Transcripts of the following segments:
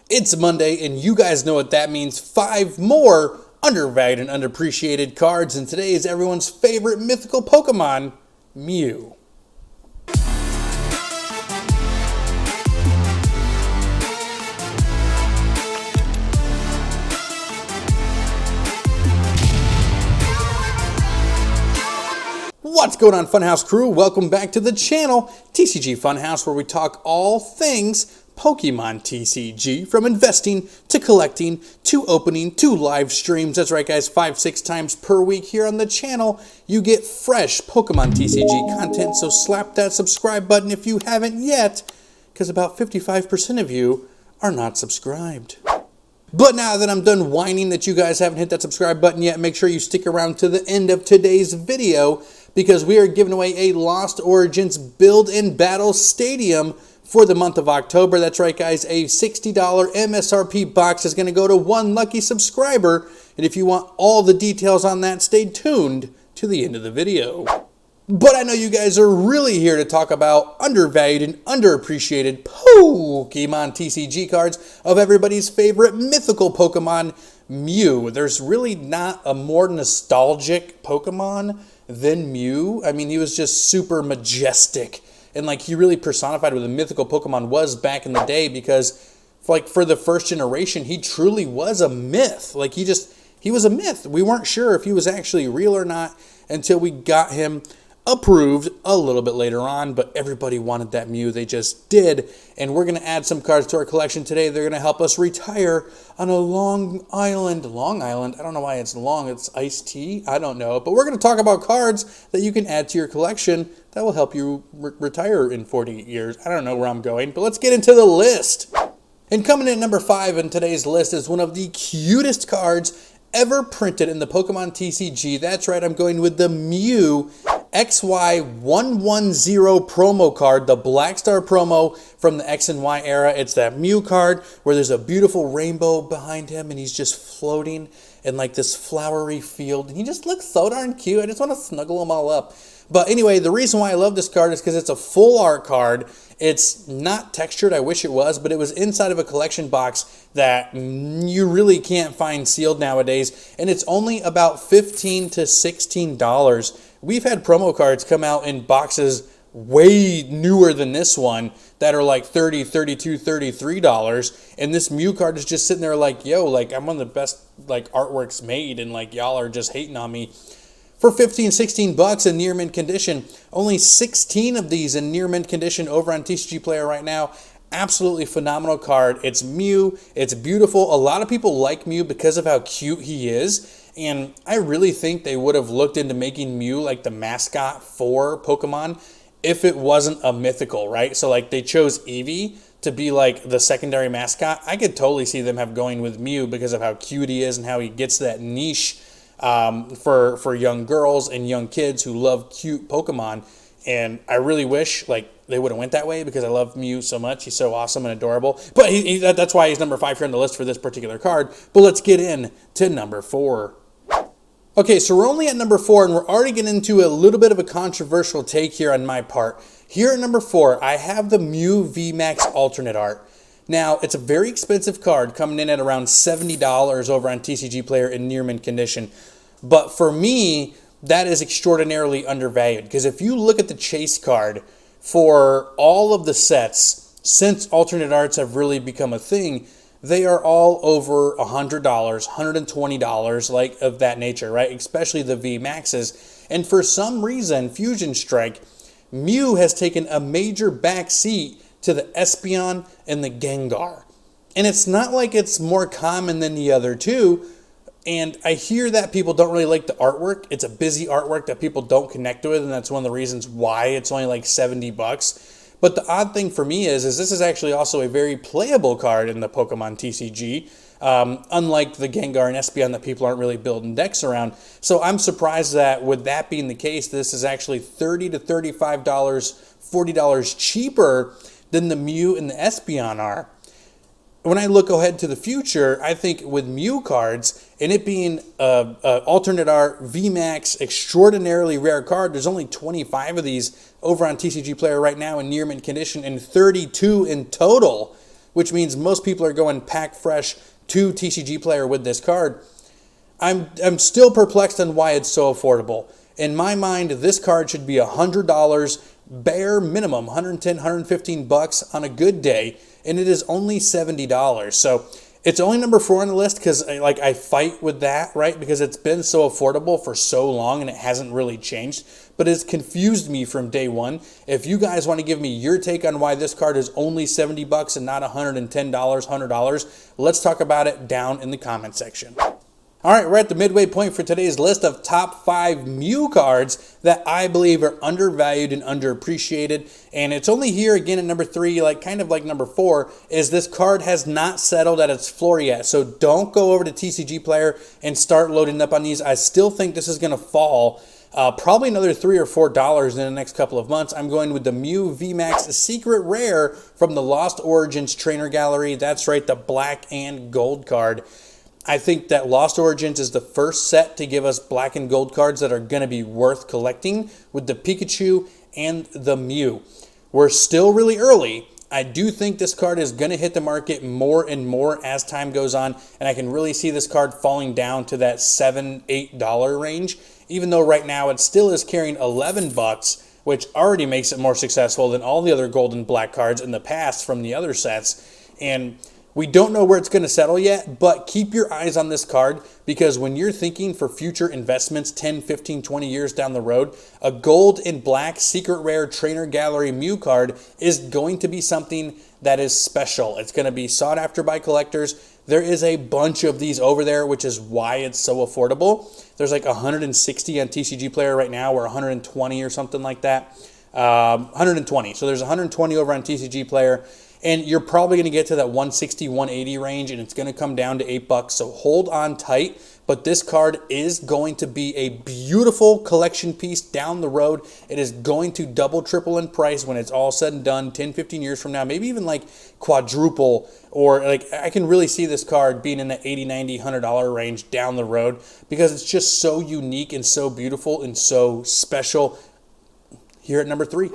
It's Monday, and you guys know what that means. 5 more undervalued and underappreciated cards, and today is everyone's favorite mythical Pokemon, Mew. What's going on, Funhouse crew? Welcome back to the channel, TCG Funhouse, where we talk all things Pokemon TCG, from investing to collecting to opening to live streams. That's right, guys, 5-6 times per week here on the channel, you get fresh Pokemon TCG content, so slap that subscribe button if you haven't yet, because about 55% of you are not subscribed. But now that I'm done whining that you guys haven't hit that subscribe button yet, make sure you stick around to the end of today's video, because we are giving away a Lost Origins Build and Battle Stadium for the month of October. That's right, guys, a $60 MSRP box is going to go to one lucky subscriber. And if you want all the details on that, stay tuned to the end of the video. But I know you guys are really here to talk about undervalued and underappreciated Pokemon TCG cards of everybody's favorite mythical Pokemon, Mew. There's really not a more nostalgic Pokemon than Mew. I mean, he was just super majestic, and like he really personified what a mythical Pokemon was back in the day, because for the first generation, he truly was a myth. Like he was a myth. We weren't sure if he was actually real or not until we got him approved a little bit later on, but everybody wanted that Mew. They just did. And we're going to add some cards to our collection today. They're going to help us retire on a Long Island. I don't know why it's long. It's iced tea. I don't know. But we're going to talk about cards that you can add to your collection that will help you retire in 40 years. I don't know where I'm going, but let's get into the list. And coming in at number 5 in today's list is one of the cutest cards ever printed in the Pokemon TCG. That's right, I'm going with the Mew XY110 promo card, the Black Star promo from the X and Y era. It's that Mew card where there's a beautiful rainbow behind him and he's just floating in like this flowery field. And he just looks so darn cute. I just want to snuggle them all up. But anyway, the reason why I love this card is because it's a full art card. It's not textured, I wish it was, but it was inside of a collection box that you really can't find sealed nowadays. And it's only about $15 to $16. We've had promo cards come out in boxes way newer than this one that are like $30, $32, $33. And this Mew card is just sitting there like, yo, like I'm one of the best like artworks made, and like y'all are just hating on me. For 15, 16 bucks in near mint condition. Only 16 of these in near mint condition over on TCG Player right now. Absolutely phenomenal card. It's Mew. It's beautiful. A lot of people like Mew because of how cute he is. And I really think they would have looked into making Mew like the mascot for Pokemon if it wasn't a mythical, right? So like they chose Eevee to be like the secondary mascot. I could totally see them going with Mew because of how cute he is and how he gets that niche for young girls and young kids who love cute Pokemon. And I really wish like they would have went that way, because I love Mew so much. He's so awesome and adorable. But that's why he's number 5 here on the list for this particular card. But let's get in to number 4. Okay, so we're only at number 4, and we're already getting into a little bit of a controversial take here on my part. Here at number 4, I have the Mew Vmax alternate art. Now, it's a very expensive card, coming in at around $70 over on TCG Player in near mint condition. But for me, that is extraordinarily undervalued, because if you look at the chase card for all of the sets since alternate arts have really become a thing, they are all over $100, $120, like of that nature, right? Especially the VMAXs. And for some reason, Fusion Strike, Mew has taken a major backseat to the Espeon and the Gengar. And it's not like it's more common than the other two. And I hear that people don't really like the artwork. It's a busy artwork that people don't connect with, and that's one of the reasons why it's only like 70 bucks. But the odd thing for me is this is actually also a very playable card in the Pokemon TCG, unlike the Gengar and Espeon that people aren't really building decks around. So I'm surprised that with that being the case, this is actually $30 to $35, $40 cheaper than the Mew and the Espeon are. When I look ahead to the future, I think with Mew cards, and it being an alternate art VMAX extraordinarily rare card, there's only 25 of these over on TCG Player right now in near mint condition, and 32 in total, which means most people are going pack fresh to TCG Player with this card. I'm still perplexed on why it's so affordable. In my mind, this card should be $100 bare minimum, 110, 115 bucks on a good day, and it is only $70. So it's only number 4 on the list because I fight with that, right? Because it's been so affordable for so long and it hasn't really changed. But it's confused me from day one. If you guys want to give me your take on why this card is only 70 bucks and not $110, $100, let's talk about it down in the comment section. All right, we're at the midway point for today's list of top 5 Mew cards that I believe are undervalued and underappreciated. And it's only here again at number 3, kind of like number 4, is this card has not settled at its floor yet. So don't go over to TCG Player and start loading up on these. I still think this is going to fall probably another $3 or $4 in the next couple of months. I'm going with the Mew Vmax Secret Rare from the Lost Origins Trainer Gallery. That's right, the black and gold card. I think that Lost Origins is the first set to give us black and gold cards that are going to be worth collecting with the Pikachu and the Mew. We're still really early. I do think this card is going to hit the market more and more as time goes on, and I can really see this card falling down to that $7, $8 range, even though right now it still is carrying 11 bucks, which already makes it more successful than all the other gold and black cards in the past from the other sets. And we don't know where it's going to settle yet, but keep your eyes on this card because when you're thinking for future investments 10, 15, 20 years down the road, a gold and black secret rare trainer gallery Mew card is going to be something that is special. It's going to be sought after by collectors. There is a bunch of these over there, which is why it's so affordable. There's like 160 on TCG Player right now, or 120 or something like that. 120. So there's 120 over on TCG Player. And you're probably going to get to that 160, 180 range, and it's going to come down to $8. So hold on tight. But this card is going to be a beautiful collection piece down the road. It is going to double, triple in price when it's all said and done 10, 15 years from now. Maybe even like quadruple, or I can really see this card being in the $80, $90, $100 range down the road because it's just so unique and so beautiful and so special. Here at number 3.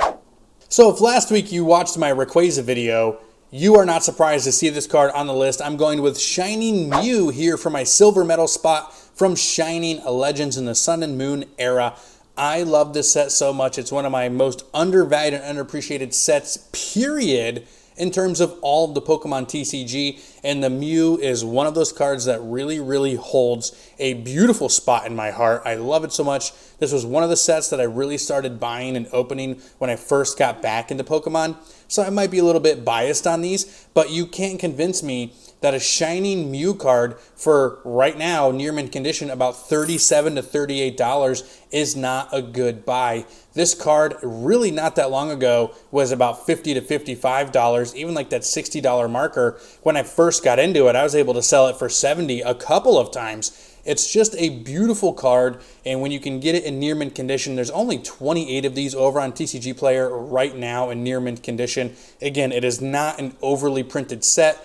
So if last week you watched my Rayquaza video, you are not surprised to see this card on the list. I'm going with Shining Mew here for my silver medal spot from Shining Legends in the Sun and Moon era. I love this set so much. It's one of my most undervalued and underappreciated sets, period, in terms of all of the Pokemon TCG. And the Mew is one of those cards that really, really holds a beautiful spot in my heart. I love it so much. This was one of the sets that I really started buying and opening when I first got back into Pokemon. So I might be a little bit biased on these, but you can't convince me that a Shining Mew card for right now, near mint condition, about $37 to $38 is not a good buy. This card, really not that long ago, was about $50 to $55, even like that $60 marker. When I first got into it, I was able to sell it for $70 a couple of times. It's just a beautiful card, and when you can get it in near mint condition, there's only 28 of these over on TCG Player right now in near mint condition. Again, it is not an overly printed set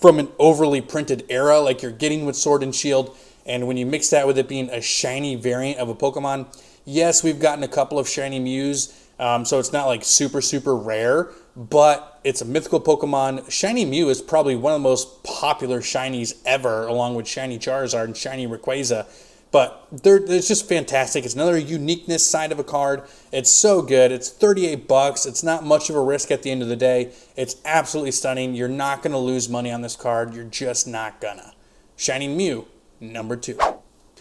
from an overly printed era like you're getting with Sword and Shield, and when you mix that with it being a shiny variant of a Pokemon, yes, we've gotten a couple of shiny Mews, so it's not like super, super rare, but it's a mythical Pokemon. Shiny Mew is probably one of the most popular shinies ever, along with Shiny Charizard and Shiny Rayquaza. But it's just fantastic. It's another uniqueness side of a card. It's so good. It's $38. It's not much of a risk at the end of the day. It's absolutely stunning. You're not going to lose money on this card. You're just not gonna. Shining Mew, number 2.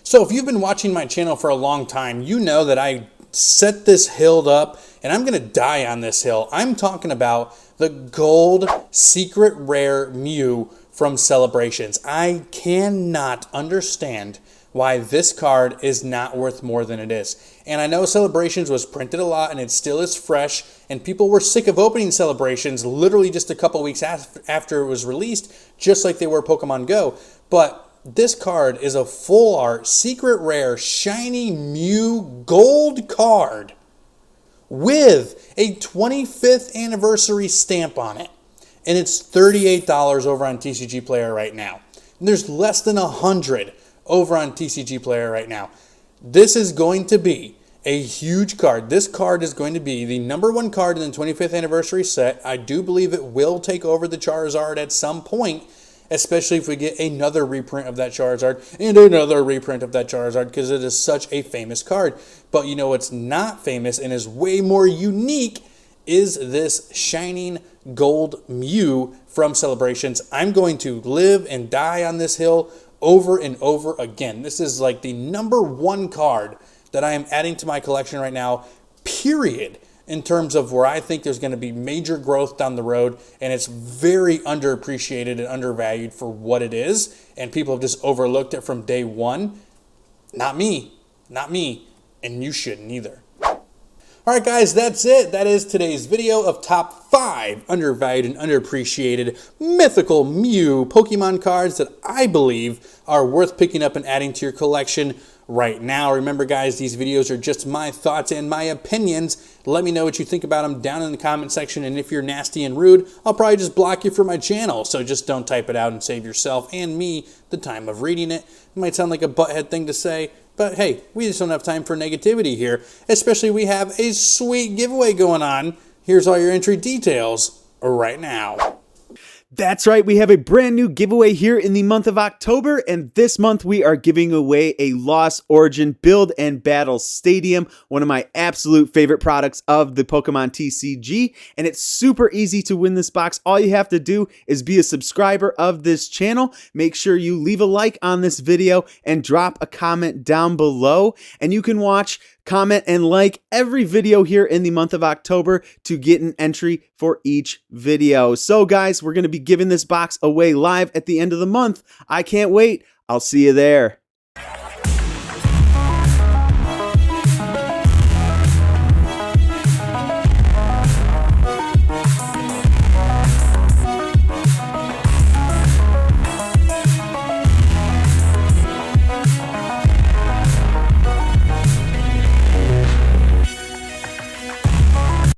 So if you've been watching my channel for a long time, you know that I set this hill up, and I'm going to die on this hill. I'm talking about the gold secret rare Mew from Celebrations. I cannot understand why this card is not worth more than it is. And I know Celebrations was printed a lot and it still is fresh, and people were sick of opening Celebrations literally just a couple weeks after it was released, just like they were Pokemon Go. But this card is a full art, secret rare, shiny Mew gold card with a 25th anniversary stamp on it. And it's $38 over on TCG Player right now. And there's less than 100 over on TCG Player right now. This is going to be a huge card. This card is going to be the #1 card in the 25th anniversary set. I do believe it will take over the Charizard at some point, especially if we get another reprint of that Charizard and another reprint of that Charizard, because it is such a famous card. But you know what's not famous and is way more unique is this shining gold Mew from Celebrations. I'm going to live and die on this hill over and over again. This is like the #1 card that I am adding to my collection right now, period, in terms of where I think there's going to be major growth down the road, and it's very underappreciated and undervalued for what it is, and people have just overlooked it from day one. Not me, and you shouldn't either. All right, guys, that's it. That is today's video of top 5 undervalued and underappreciated mythical Mew Pokemon cards that I believe are worth picking up and adding to your collection right now. Remember, guys, these videos are just my thoughts and my opinions. Let me know what you think about them down in the comment section, and if you're nasty and rude, I'll probably just block you from my channel. So just don't type it out and save yourself and me the time of reading it. It might sound like a butthead thing to say, but hey, we just don't have time for negativity here, especially we have a sweet giveaway going on. Here's all your entry details right now. That's right, we have a brand new giveaway here in the month of October, and this month we are giving away a Lost Origin Build and Battle Stadium, one of my absolute favorite products of the Pokemon TCG, and it's super easy to win this box. All you have to do is be a subscriber of this channel. Make sure you leave a like on this video and drop a comment down below, and you can watch, comment, and like every video here in the month of October to get an entry for each video. So guys, we're going to be giving this box away live at the end of the month. I can't wait. I'll see you there.